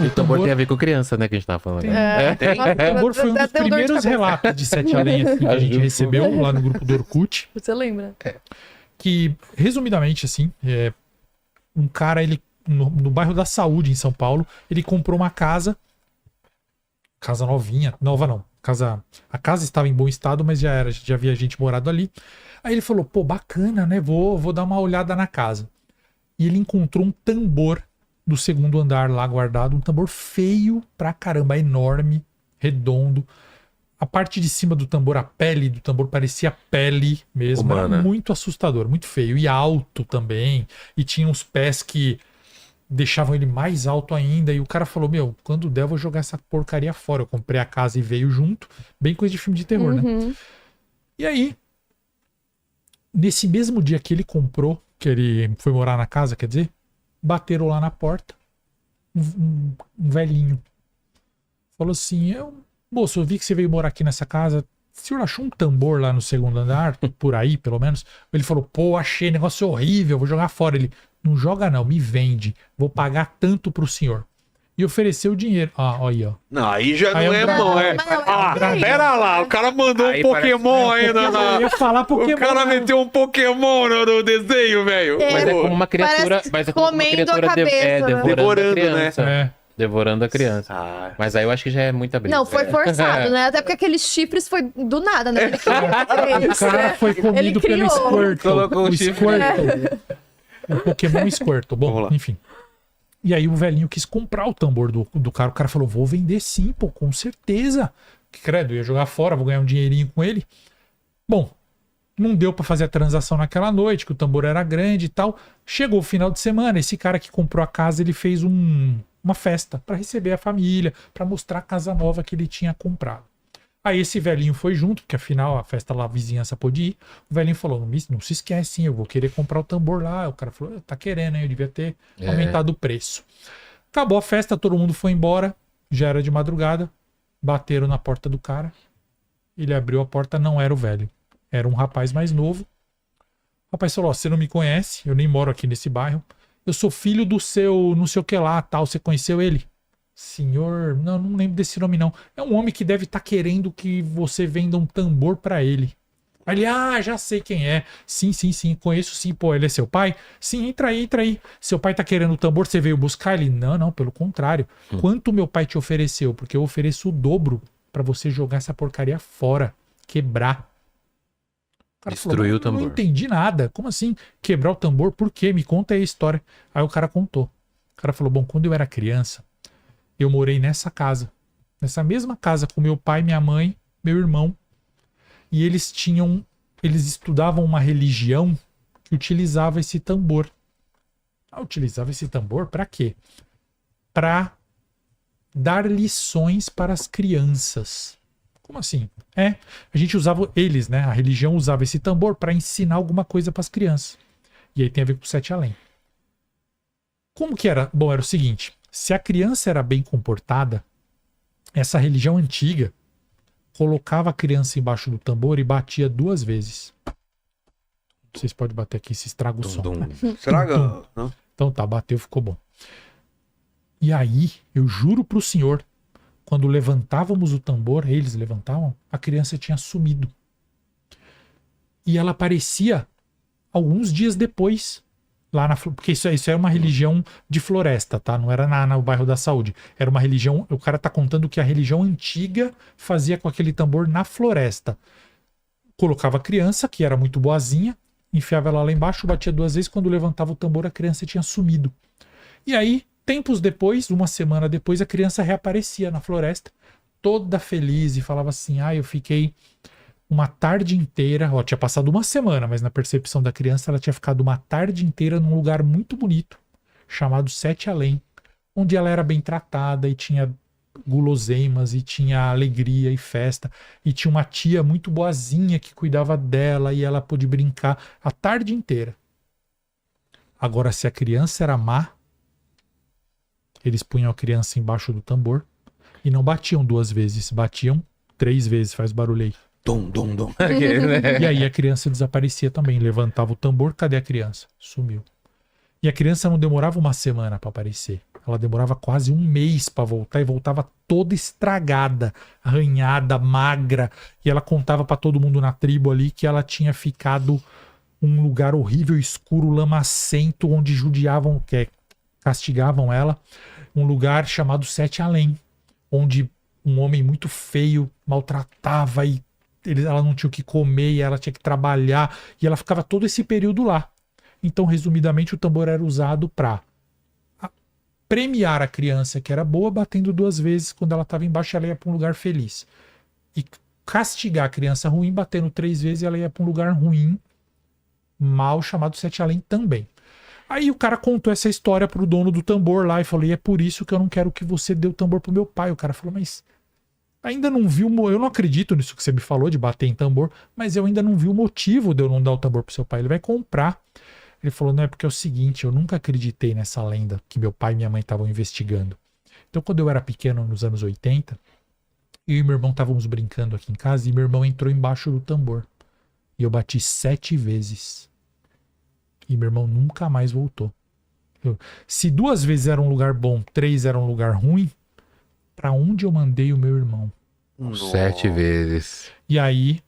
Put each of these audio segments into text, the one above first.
E o tambor tem a ver com criança, né, que a gente tava falando. Tem. Nossa, O tambor foi um dos deu dor de primeiros cabeça. relatos de Sete Além assim, que a gente recebeu lá no grupo do Orkut. Você lembra? Que, resumidamente, assim, um cara, ele no bairro da Saúde, em São Paulo, ele comprou uma casa novinha, nova não, a casa estava em bom estado, mas já havia gente morado ali. Aí ele falou, pô, bacana, né, vou dar uma olhada na casa. E ele encontrou um tambor do segundo andar lá guardado, um tambor feio pra caramba, enorme, redondo. A parte de cima do tambor, a pele do tambor parecia pele mesmo. Humana. Era muito assustador, muito feio. E alto também. E tinha uns pés que deixavam ele mais alto ainda. E o cara falou, meu, quando der eu vou jogar essa porcaria fora. Eu comprei a casa e veio junto. Bem coisa de filme de terror, né? Uhum. E aí, nesse mesmo dia que ele comprou, que ele foi morar na casa, quer dizer, bateram lá na porta um velhinho. Falou assim, moço, eu vi que você veio morar aqui nessa casa. O senhor achou um tambor lá no segundo andar? Por aí, pelo menos. Ele falou, pô, achei, negócio horrível, vou jogar fora. Ele, não joga não, me vende. Vou pagar tanto pro senhor. E ofereceu o dinheiro. Ah, olha aí, ó. Não, aí já Aí não é é um bom, é. Não, Ah, peraí. pera lá, o cara mandou Aí um Pokémon ainda Eu ia falar porque O cara meteu um Pokémon no desenho, velho. Mas é como uma criatura. Parece Mas é como uma comendo a criatura cabeça, né? devorando Devorando, a criança. É. Devorando a criança. Ah, Mas aí eu acho que já é muita briga. Não, foi forçado, né? Até porque aqueles chifres foi do nada, né? Ele queria O cara foi comido Ele pelo criou. Squirtle. Colocou O o chifre. Squirtle. O Pokémon Squirtle. Vamos Bom, lá. enfim. E aí o velhinho quis comprar o tambor do cara. O cara falou, vou vender sim, pô, com certeza. Credo, ia jogar fora, vou ganhar um dinheirinho com ele. Bom, não deu pra fazer a transação naquela noite, que o tambor era grande e tal. Chegou o final de semana, esse cara que comprou a casa, ele fez uma festa pra receber a família, pra mostrar a casa nova que ele tinha comprado. Aí esse velhinho foi junto, porque afinal a festa lá, a vizinhança pôde ir. O velhinho falou, não se esquece, hein, eu vou querer comprar o tambor lá. O cara falou, tá querendo, hein, eu devia ter aumentado o preço. Acabou a festa, todo mundo foi embora, já era de madrugada, bateram na porta do cara. Ele abriu a porta, não era o velho, era um rapaz mais novo. O rapaz falou, você não me conhece, eu nem moro aqui nesse bairro. Eu sou filho do seu, não sei o que lá, tal, você conheceu ele? Senhor, não lembro desse nome não. É um homem que deve estar querendo que você venda um tambor pra ele. Aí ele, já sei quem é. Sim, conheço sim. Pô, ele é seu pai? Sim, entra aí. Seu pai tá querendo o tambor, você veio buscar? Ele, não, pelo contrário. Quanto meu pai te ofereceu? Porque eu ofereço o dobro pra você jogar essa porcaria fora, quebrar. O cara Destruiu falou, o tambor. Não entendi nada. Como assim? Quebrar o tambor? Por quê? Me conta aí a história. Aí o cara contou. O cara falou, bom, quando eu era criança, eu morei nessa casa. Nessa mesma casa com meu pai, minha mãe, meu irmão. E eles estudavam uma religião que utilizava esse tambor. Utilizava esse tambor para quê? Para dar lições para as crianças. Como assim? A gente usava, eles, né? A religião usava esse tambor para ensinar alguma coisa para as crianças. E aí tem a ver com o Sete Além. Como que era? Bom, era o seguinte. Se a criança era bem comportada, essa religião antiga colocava a criança embaixo do tambor e batia 2 vezes. Vocês podem bater aqui se estraga o som. estraga. Não? Então tá, bateu, ficou bom. E aí, eu juro pro senhor, quando levantávamos o tambor, eles levantavam, a criança tinha sumido. E ela aparecia alguns dias depois, lá porque isso é uma religião de floresta, tá? Não era no bairro da Saúde. Era uma religião, o cara tá contando que a religião antiga fazia com aquele tambor na floresta. Colocava a criança, que era muito boazinha, enfiava ela lá embaixo, batia 2 vezes, quando levantava o tambor a criança tinha sumido. E aí, tempos depois, 1 semana depois, a criança reaparecia na floresta, toda feliz e falava assim, eu fiquei uma tarde inteira, tinha passado 1 semana, mas na percepção da criança ela tinha ficado uma tarde inteira num lugar muito bonito, chamado Sete Além, onde ela era bem tratada e tinha guloseimas e tinha alegria e festa, e tinha uma tia muito boazinha que cuidava dela e ela pôde brincar a tarde inteira. Agora, se a criança era má, eles punham a criança embaixo do tambor e não batiam 2 vezes, batiam 3 vezes, faz barulho aí. Dum, dum, dum. E aí a criança desaparecia também. Levantava o tambor, cadê a criança? Sumiu. E a criança não demorava 1 semana para aparecer. ela demorava quase um mês pra voltar e voltava toda estragada, arranhada, magra. E ela contava pra todo mundo na tribo ali que ela tinha ficado num lugar horrível, escuro, lamacento, onde judiavam, castigavam ela. Um lugar chamado Sete Além, onde um homem muito feio maltratava e ela não tinha o que comer e ela tinha que trabalhar. E ela ficava todo esse período lá. Então, resumidamente, o tambor era usado para premiar a criança que era boa, batendo 2 vezes. Quando ela estava embaixo, ela ia para um lugar feliz. E castigar a criança ruim, batendo 3 vezes, ela ia para um lugar ruim, mal, chamado Sete Além também. Aí o cara contou essa história pro dono do tambor lá e falou, e é por isso que eu não quero que você dê o tambor pro meu pai. O cara falou, mas ainda não viu, eu não acredito nisso que você me falou de bater em tambor, mas eu ainda não vi o motivo de eu não dar o tambor pro seu pai. Ele vai comprar. Ele falou, não, é porque é o seguinte, eu nunca acreditei nessa lenda que meu pai e minha mãe estavam investigando. Então, quando eu era pequeno, nos anos 80, eu e meu irmão estávamos brincando aqui em casa e meu irmão entrou embaixo do tambor. E eu bati 7 vezes. E meu irmão nunca mais voltou. Se 2 vezes era um lugar bom, 3 era um lugar ruim, pra onde eu mandei o meu irmão? 7 vezes. E aí,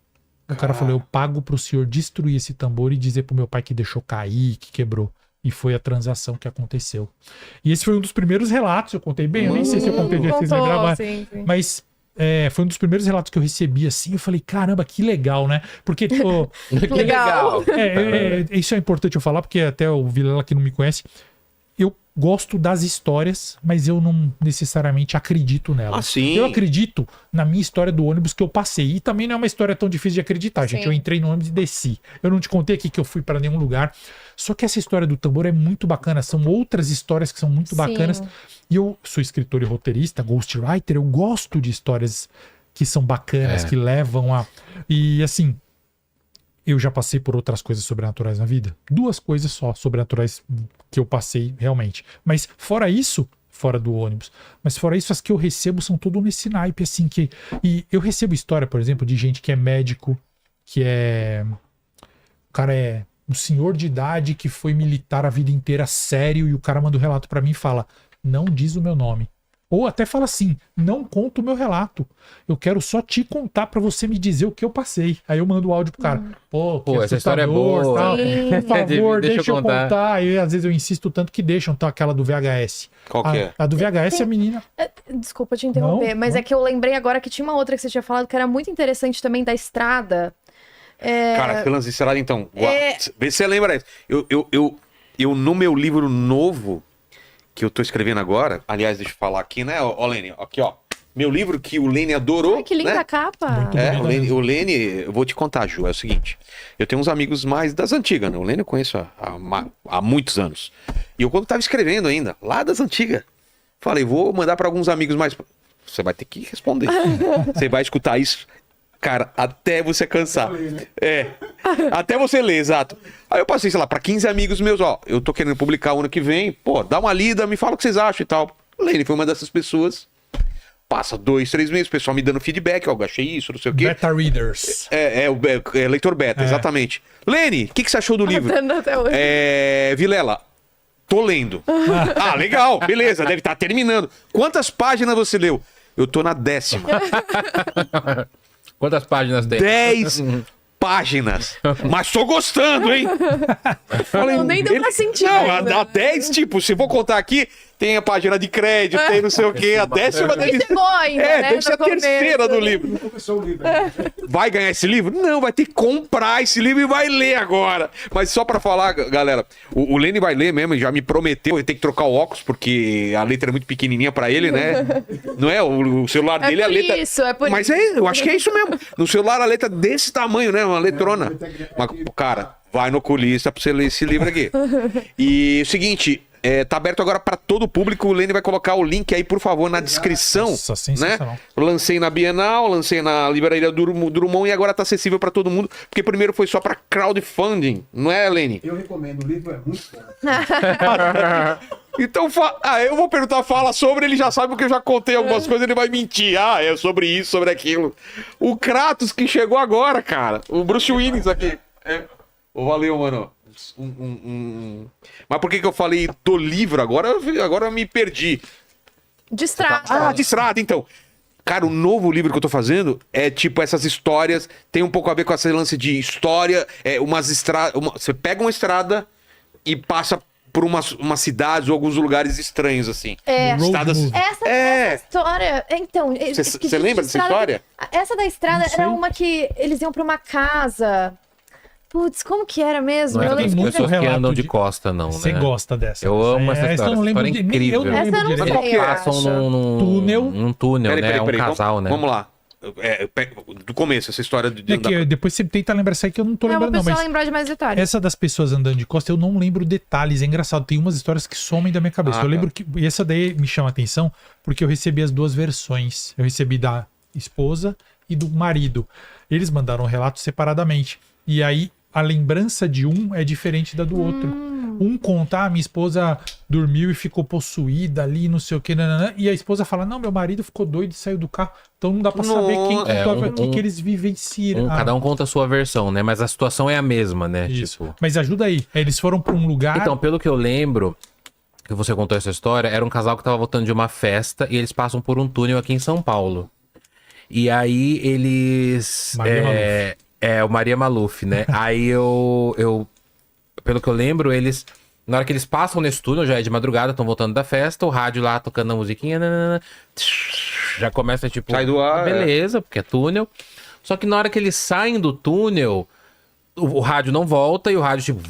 o cara falou, eu pago pro senhor destruir esse tambor e dizer pro meu pai que deixou cair, que quebrou. E foi a transação que aconteceu. E esse foi um dos primeiros relatos, eu contei bem, eu nem sei se eu contei, vocês lembravam, sim. mas foi um dos primeiros relatos que eu recebi assim, eu falei, caramba, que legal, né? Porque, tipo, Que legal. isso é importante eu falar, porque até o Vilela que não me conhece, eu gosto das histórias, mas eu não necessariamente acredito nelas. Ah, sim. Eu acredito na minha história do ônibus que eu passei. E também não é uma história tão difícil de acreditar, gente. Sim. Eu entrei no ônibus e desci. Eu não te contei aqui que eu fui para nenhum lugar. Só que essa história do tambor é muito bacana. São outras histórias que são muito Sim. bacanas. E eu sou escritor e roteirista, ghostwriter. Eu gosto de histórias que são bacanas, que levam a... E assim... Eu já passei por outras coisas sobrenaturais na vida. 2 coisas só sobrenaturais que eu passei realmente. Mas fora isso, fora do ônibus, mas fora isso, as que eu recebo são tudo nesse naipe, assim, que... E eu recebo história, por exemplo, de gente que é médico, que é... O cara é um senhor de idade que foi militar a vida inteira sério e o cara manda um relato pra mim e fala, não diz o meu nome. Ou até fala assim, não conta o meu relato. Eu quero só te contar pra você me dizer o que eu passei. Aí eu mando o áudio pro cara. Pô, essa história é boa. Tal. Sim. Por favor, deixa eu contar. contar. Aí às vezes eu insisto tanto que deixam, tá? Aquela do VHS. Qual que é? A do VHS, a menina... Desculpa te interromper, Não, mas não. é que eu lembrei agora que tinha uma outra que você tinha falado que era muito interessante também da estrada. Cara, que lance de estrada, então. É. Vê se você lembra isso. Eu, no meu livro novo, que eu tô escrevendo agora, aliás, deixa eu falar aqui, né, ó, Lene, aqui, ó. Meu livro que o Lene adorou. Ai, que linda né? a capa. Muito É, bonita o Lene, eu vou te contar, Ju, é o seguinte. Eu tenho uns amigos mais das antigas, né? O Lene eu conheço há muitos anos. E eu, quando tava escrevendo ainda, lá das antigas, falei, vou mandar para alguns amigos mais... Você vai ter que responder. Você vai escutar isso, cara, até você cansar. Até você ler, exato. Aí eu passei, sei lá, para 15 amigos meus, ó, eu tô querendo publicar o ano que vem, pô, dá uma lida, me fala o que vocês acham e tal. O Lene foi uma dessas pessoas... Passa 2, 3 meses, o pessoal me dando feedback, ó, eu achei isso, não sei o quê. Beta Readers. É leitor beta, exatamente. Lene, o que você achou do livro? Até hoje. Vilela, tô lendo. Ah, legal, beleza, deve estar terminando. Quantas páginas você leu? Eu tô na 10ª. Quantas páginas tem? 10 páginas. Mas tô gostando, hein? Falei, Não, nem deu pra sentir Não, ainda. a 10, tipo, se for contar aqui, tem a página de crédito, tem não sei o quê. A 10ª deve Isso é bom ainda, né? deve ser a no começo. terceira do livro. Não começou o livro. Vai ganhar esse livro? Não, vai ter que comprar esse livro e vai ler agora. Mas só pra falar, galera, o Lene vai ler mesmo, já me prometeu, ele tem que trocar o óculos, porque a letra é muito pequenininha pra ele, né? Não é? O celular dele, a por letra... isso, é por Mas eu acho que é isso mesmo. No celular, a letra desse tamanho, né? Uma letrona. Mas, cara, vai no oculista pra você ler esse livro aqui. E o seguinte... tá aberto agora para todo o público. O Lene vai colocar o link aí, por favor, na descrição. Nossa, né? sensacional. Lancei na Bienal, lancei na Livraria Drummond e agora tá acessível para todo mundo, porque primeiro foi só para crowdfunding, não é, Lene? Eu recomendo, o livro é muito bom. Então, eu vou perguntar, fala sobre, ele já sabe porque eu já contei algumas coisas, ele vai mentir. Ah, é sobre isso, sobre aquilo. O Kratos que chegou agora, cara. O Bruce Willis aqui. Valeu, mano. Mas por que que eu falei do livro agora? Agora eu me perdi. De estrada. Ah, de estrada, então. Cara, o novo livro que eu tô fazendo é tipo essas histórias, tem um pouco a ver com esse lance de história, umas estradas. Você pega uma estrada e passa por umas cidades ou alguns lugares estranhos, assim. Road Estradas. movie. Essa história. Então. Você lembra dessa história? Essa da estrada Não sei. era uma que eles iam pra uma casa. Putz, como que era mesmo? Não é Eu das tem lembro. muito pessoas que relato andam de de- costa, não, Você né? gosta dessa? Eu amo essa história. Eu não lembro Essa história é de, nem eu incrível. não Essa lembro eu não direito. sei. Eles passam acho. num túnel, né? Peraí, É um casal, né? Vamos lá. Do começo, essa história de É que depois você tenta lembrar isso aí que eu não tô É uma lembrando, não. pessoa Mas lembrar de mais detalhes. essa das pessoas andando de costa, eu não lembro detalhes. É engraçado, tem umas histórias que somem da minha cabeça. Ah, Eu tá. lembro que. E essa daí me chama a atenção, porque eu recebi as duas versões. Eu recebi da esposa e do marido. Eles mandaram um relato separadamente. E aí, a lembrança de um é diferente da do outro. Um conta, minha esposa dormiu e ficou possuída ali, não sei o que, nananã. E a esposa fala, não, meu marido ficou doido e saiu do carro. Então não dá pra saber quem Nossa. contou, É, o que que eles vivenciaram. Cada um conta a sua versão, né? Mas a situação é a mesma, né? Isso. Tipo... Mas ajuda aí. Eles foram pra um lugar. Então, pelo que eu lembro, que você contou essa história, era um casal que tava voltando de uma festa e eles passam por um túnel aqui em São Paulo. E aí eles... Maria Maluf. O Maria Maluf, né? Aí pelo que eu lembro, eles... Na hora que eles passam nesse túnel, já é de madrugada, estão voltando da festa, o rádio lá tocando a musiquinha, nananana, já começa tipo... Sai do ar, Beleza, porque é túnel. Só que na hora que eles saem do túnel, o rádio não volta e o rádio tipo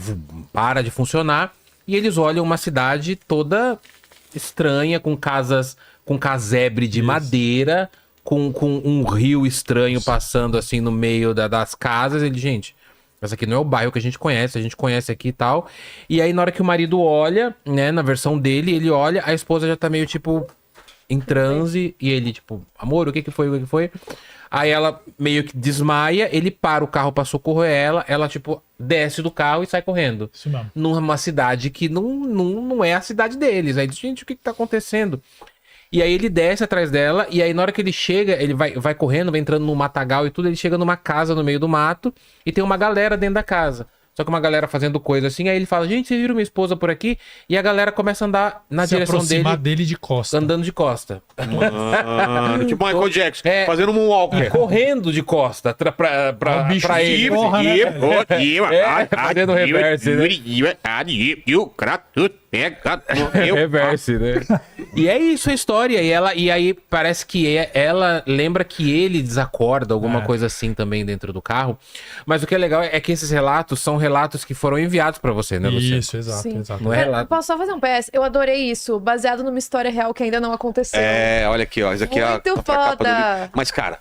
para de funcionar. E eles olham uma cidade toda estranha, com casas, com casebre de madeira, com um rio estranho passando assim no meio das casas. Ele, gente, essa aqui não é o bairro que a gente conhece aqui e tal. E aí na hora que o marido olha, né, na versão dele, ele olha, a esposa já tá meio tipo em transe e ele tipo, amor, o que que foi? Aí ela meio que desmaia, ele para o carro pra socorrer ela tipo desce do carro e sai correndo. Isso mesmo. Numa cidade que não é a cidade deles. Aí diz, gente, o que tá acontecendo? E aí ele desce atrás dela, e aí na hora que ele chega, ele vai correndo, vai entrando no matagal e tudo, ele chega numa casa no meio do mato, e tem uma galera dentro da casa. Só que uma galera fazendo coisa assim, aí ele fala, gente, vocês viram minha esposa por aqui? E a galera começa a andar na Se direção aproximar dele, dele de costa. andando de costa. Tipo Michael Jackson, É. fazendo um moonwalker. Correndo de costa O bicho pra de ele. porra, né, velho? Fazendo reverse, né? Reverse, né? E é isso a história. E aí parece que ela lembra que ele desacorda, alguma coisa assim também dentro do carro. Mas o que é legal é que esses relatos são relatos que foram enviados pra você, né, Luciano? Isso, exato, Sim. exato. Não é Pera, relato. posso só fazer um PS? Eu adorei isso, baseado numa história real que ainda não aconteceu. Olha aqui, ó. Isso aqui é a Muito contracapa do foda. livro. Mas, cara,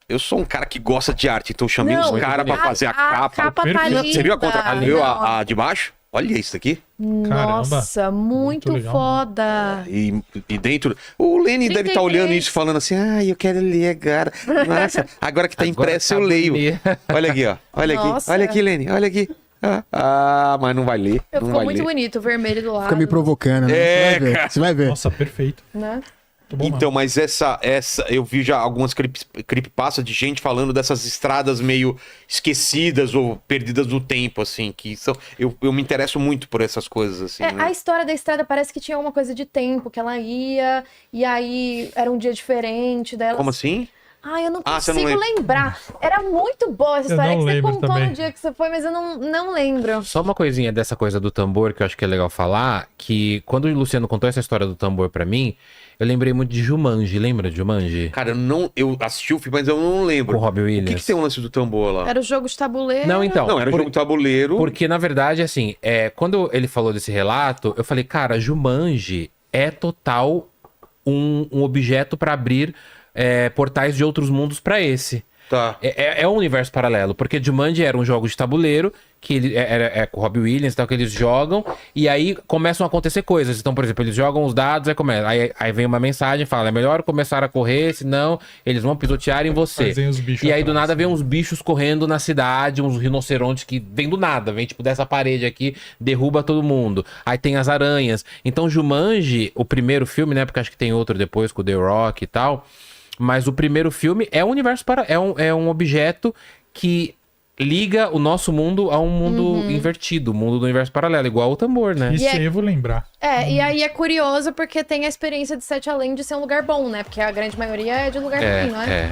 eu sou um cara que gosta de arte, então eu chamei Não, os caras pra fazer a capa. A capa tá Perfeito. linda. Você viu a contracapa? Não. Viu a de baixo? Olha isso aqui. Nossa, muito legal. foda. E dentro. O Lenny deve estar 33. olhando isso, falando assim: eu quero ler agora. Nossa, agora que tá Agora impresso, tá eu leio. bonito. Olha aqui, ó. Olha aqui. Nossa. Olha aqui, Lenny. Olha aqui. Mas não vai ler. Eu não ficou vai muito ler. bonito, o vermelho do lado. Fica me provocando, né? É, Você vai ver. cara. Você vai ver. Nossa, perfeito. Né? Muito bom, Então, mas essa eu vi já algumas creepypasta de gente falando dessas estradas meio esquecidas ou perdidas no tempo, assim, que são, eu me interesso muito por essas coisas, assim, né? A história da estrada parece que tinha uma coisa de tempo, que ela ia, e aí era um dia diferente dela. Como assim? Eu não Ah, você não consigo lembrar. Era muito boa essa Eu história não que você lembro contou também. no dia que você foi, mas eu não lembro. Só uma coisinha dessa coisa do tambor que eu acho que é legal falar, que quando o Luciano contou essa história do tambor pra mim, eu lembrei muito de Jumanji, lembra de Jumanji? Cara, eu assisti o filme, mas eu não lembro. Com o Robbie O Williams. que tem o lance do tambor lá? Era o jogo de tabuleiro. Não, então. Não, era por- jogo de tabuleiro. Porque, na verdade, assim, quando ele falou desse relato, eu falei, cara, Jumanji é total um objeto pra abrir portais de outros mundos pra esse. Tá. É um universo paralelo, porque Jumanji era um jogo de tabuleiro, que ele é com o Robbie Williams e tal, que eles jogam, e aí começam a acontecer coisas. Então, por exemplo, eles jogam os dados, aí vem uma mensagem, fala, é melhor começar a correr, senão eles vão pisotear em você. Fazem os bichos E aí, do atrás, nada, vem né? uns bichos correndo na cidade, uns rinocerontes que vem do nada, vem tipo dessa parede aqui, derruba todo mundo. Aí tem as aranhas. Então, Jumanji, o primeiro filme, né, porque acho que tem outro depois com o The Rock e tal, mas o primeiro filme é um universo é um objeto que liga o nosso mundo a um mundo invertido, o mundo do universo paralelo, igual o tambor, né? Isso aí eu vou lembrar. E aí é curioso porque tem a experiência de Sete Além de ser um lugar bom, né? Porque a grande maioria é de lugar ruim, não é? É.